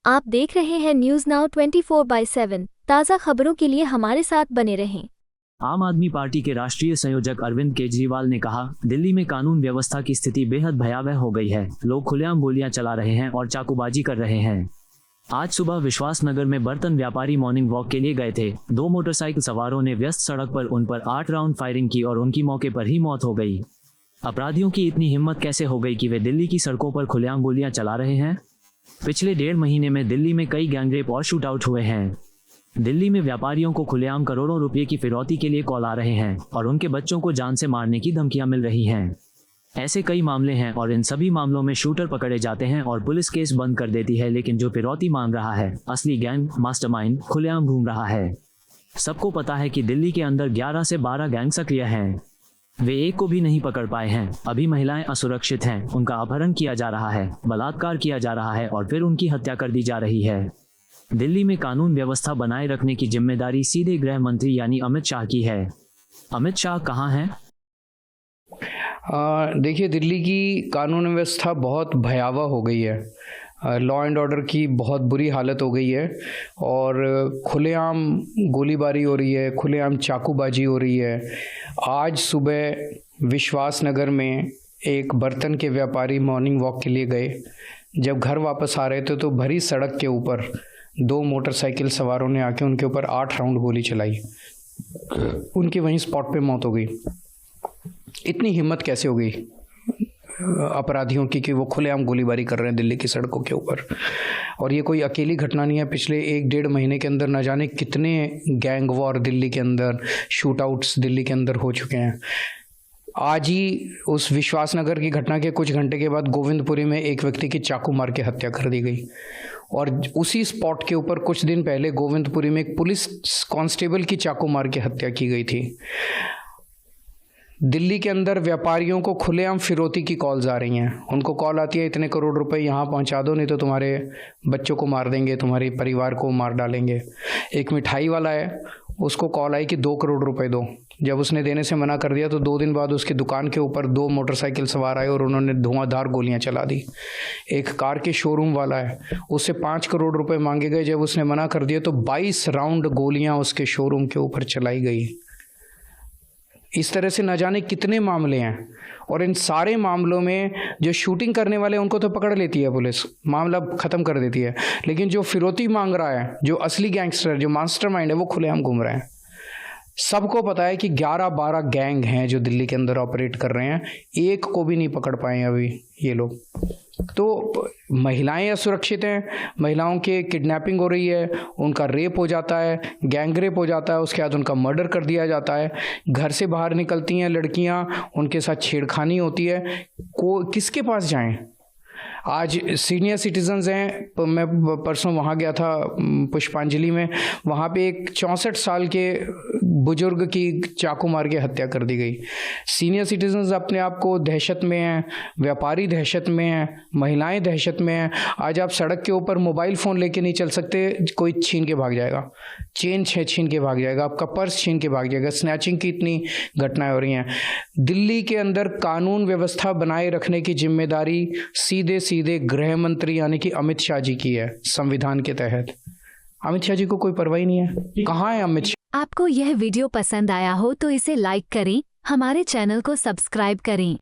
आप देख रहे हैं न्यूज नाउ 24/7 ताज़ा खबरों के लिए हमारे साथ बने रहें। आम आदमी पार्टी के राष्ट्रीय संयोजक अरविंद केजरीवाल ने कहा, दिल्ली में कानून व्यवस्था की स्थिति बेहद भयावह हो गई है। लोग खुलेआम गोलियां चला रहे हैं और चाकूबाजी कर रहे हैं। आज सुबह विश्वास नगर में बर्तन व्यापारी मॉर्निंग वॉक के लिए गए थे। दो मोटरसाइकिल सवारों ने व्यस्त सड़क पर उन पर 8 राउंड फायरिंग की और उनकी मौके पर ही मौत हो गई। अपराधियों की इतनी हिम्मत कैसे हो गई कि वे दिल्ली की सड़कों पर खुलेआम गोलियां चला रहे हैं? पिछले 1.5 महीने में दिल्ली में कई गैंगरेप और शूट आउट हुए हैं। दिल्ली में व्यापारियों को खुलेआम करोड़ों रुपए की फिरौती के लिए कॉल आ रहे हैं और उनके बच्चों को जान से मारने की धमकियां मिल रही हैं। ऐसे कई मामले हैं और इन सभी मामलों में शूटर पकड़े जाते हैं और पुलिस केस बंद कर देती है, लेकिन जो फिरौती मांग रहा है, असली गैंग मास्टरमाइंड खुलेआम घूम रहा है। सबको पता है कि दिल्ली के अंदर 11 से 12 गैंग सक्रिय हैं। वे एक को भी नहीं पकड़ पाए हैं। अभी महिलाएं असुरक्षित हैं, उनका अपहरण किया जा रहा है, बलात्कार किया जा रहा है और फिर उनकी हत्या कर दी जा रही है। दिल्ली में कानून व्यवस्था बनाए रखने की जिम्मेदारी सीधे गृह मंत्री यानी अमित शाह की है। अमित शाह कहाँ हैं? देखिए, दिल्ली की कानून व्यवस्था बहुत भयावह हो गई है। लॉ एंड ऑर्डर की बहुत बुरी हालत हो गई है और खुलेआम गोलीबारी हो रही है, खुलेआम चाकूबाजी हो रही है। आज सुबह विश्वास नगर में एक बर्तन के व्यापारी मॉर्निंग वॉक के लिए गए। जब घर वापस आ रहे थे तो भरी सड़क के ऊपर 2 मोटरसाइकिल सवारों ने आके उनके ऊपर 8 राउंड गोली चलाई। उनकी वहीं स्पॉट पे मौत हो गई। इतनी हिम्मत कैसे हो गई अपराधियों की कि वो खुलेआम गोलीबारी कर रहे हैं दिल्ली की सड़कों के ऊपर। और ये कोई अकेली घटना नहीं है। पिछले 1-1.5 महीने के अंदर न जाने कितने गैंग वॉर दिल्ली के अंदर, शूट आउट्स दिल्ली के अंदर हो चुके हैं। आज ही उस विश्वास नगर की घटना के कुछ घंटे के बाद गोविंदपुरी में एक व्यक्ति की चाकू मार के हत्या कर दी गई। और उसी स्पॉट के ऊपर कुछ दिन पहले गोविंदपुरी में एक पुलिस कांस्टेबल की चाकू मार के हत्या की गई थी। दिल्ली के अंदर व्यापारियों को खुलेआम फिरौती की कॉल्स आ रही हैं। उनको कॉल आती है, इतने करोड़ रुपए यहाँ पहुँचा दो, नहीं तो तुम्हारे बच्चों को मार देंगे, तुम्हारे परिवार को मार डालेंगे। एक मिठाई वाला है, उसको कॉल आई कि 2 करोड़ रुपए दो। जब उसने देने से मना कर दिया तो 2 दिन बाद उसकी दुकान के ऊपर 2 मोटरसाइकिल सवार आए और उन्होंने धुआंधार गोलियां चला दी। एक कार के शोरूम वाला है, उससे 5 करोड़ रुपए मांगे गए। जब उसने मना कर दिया तो 22 राउंड गोलियां उसके शोरूम के ऊपर चलाई गई। इस तरह से न जाने कितने मामले हैं और इन सारे मामलों में जो शूटिंग करने वाले उनको तो पकड़ लेती है पुलिस, मामला ख़त्म कर देती है, लेकिन जो फिरौती मांग रहा है, जो असली गैंगस्टर, जो मास्टरमाइंड है, वो खुलेआम घूम रहे हैं। सबको पता है कि 11-12 गैंग हैं जो दिल्ली के अंदर ऑपरेट कर रहे हैं। एक को भी नहीं पकड़ पाए अभी ये लोग। तो महिलाएं असुरक्षित हैं, महिलाओं के किडनैपिंग हो रही है, उनका रेप हो जाता है, गैंग रेप हो जाता है, उसके बाद उनका मर्डर कर दिया जाता है। घर से बाहर निकलती हैं लड़कियां, उनके साथ छेड़खानी होती है। किसके पास जाएं? आज सीनियर सिटीजन्स हैं, तो मैं परसों वहाँ गया था पुष्पांजलि में, वहाँ पे एक 64 साल के बुजुर्ग की चाकू मार के हत्या कर दी गई। सीनियर सिटीजन्स अपने आप को दहशत में हैं, व्यापारी दहशत में हैं, महिलाएं दहशत में हैं। आज आप सड़क के ऊपर मोबाइल फ़ोन लेके नहीं चल सकते, कोई छीन के भाग जाएगा, चेन छीन के भाग जाएगा, आपका पर्स छीन के भाग जाएगा। स्नैचिंग की इतनी घटनाएं हो रही हैं। दिल्ली के अंदर कानून व्यवस्था बनाए रखने की जिम्मेदारी सीधे सीधे गृह मंत्री यानी कि अमित शाह जी की है। संविधान के तहत अमित शाह जी को कोई परवाह नहीं है। कहाँ है अमित शाह? आपको यह वीडियो पसंद आया हो तो इसे लाइक करें, हमारे चैनल को सब्सक्राइब करें।